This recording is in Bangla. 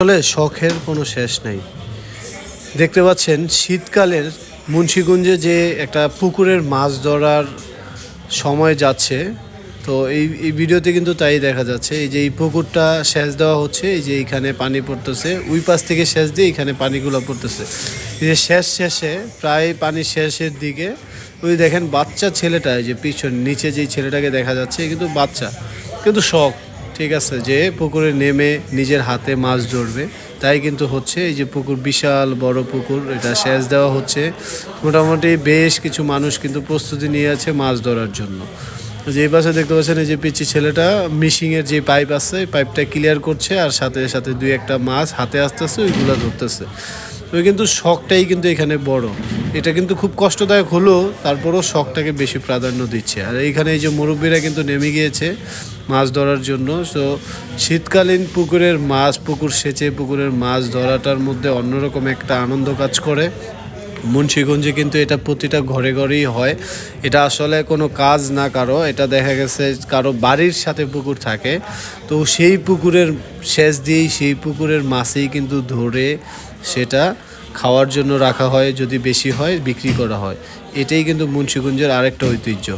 আসলে শখের কোনো শেষ নাই। দেখতে পাচ্ছেন শীতকালের মুন্সিগঞ্জে যে একটা পুকুরের মাছ ধরার সময় যাচ্ছে। তো এই ভিডিওতে কিন্তু তাই দেখা যাচ্ছে। এই যে এই পুকুরটা সেচ দেওয়া হচ্ছে, এই যে এইখানে পানি পড়তেছে, ওই পাশ থেকে সেচ দিয়ে এখানে পানিগুলো পড়তেছে। এই যে শেষে প্রায় পানি শেষের দিকে ওই দেখেন বাচ্চা ছেলেটা, এই যে পিছন নিচে যেই ছেলেটাকে দেখা যাচ্ছে কিন্তু বাচ্চা, কিন্তু শখ, ঠিক আছে, যে পুকুরে নেমে নিজের হাতে মাছ ধরবে। তাই কিন্তু হচ্ছে এই যে পুকুর, বিশাল বড় পুকুর, এটা সেচ দেওয়া হচ্ছে। মোটামুটি বেশ কিছু মানুষ কিন্তু প্রস্তুতি নিয়ে আছে মাছ ধরার জন্য। যে এই পাশে দেখতে পাচ্ছেন এই যে পিচ্ছি ছেলেটা মিশিংয়ের যে পাইপ আছে, এই পাইপটা ক্লিয়ার করছে, আর সাথে সাথে দুই একটা মাছ হাতে আসতেছে, ওইগুলো ধরতেছে। ওই কিন্তু শখটাই কিন্তু এখানে বড়। এটা কিন্তু খুব কষ্টদায়ক হলেও তারপরও শখটাকে বেশি প্রাধান্য দিচ্ছে। আর এইখানে এই যে মুরব্বীরা কিন্তু নেমে গিয়েছে মাছ ধরার জন্য। তো শীতকালীন পুকুরের মাছ, পুকুর সেচে পুকুরের মাছ ধরাটার মধ্যে অন্যরকম একটা আনন্দ কাজ করে। মুন্সিগঞ্জে কিন্তু এটা প্রতিটা ঘরে ঘরেই হয়। এটা আসলে কোনো কাজ না কারো, এটা দেখা গেছে কারো বাড়ির সাথে পুকুর থাকে, তো সেই পুকুরের সেচ দিয়েই সেই পুকুরের মাছেই কিন্তু ধরে সেটা খাওয়ার জন্য রাখা হয়, যদি বেশি হয় বিক্রি করা হয়। এটাই কিন্তু মুন্সিগঞ্জের আরেকটা ঐতিহ্য।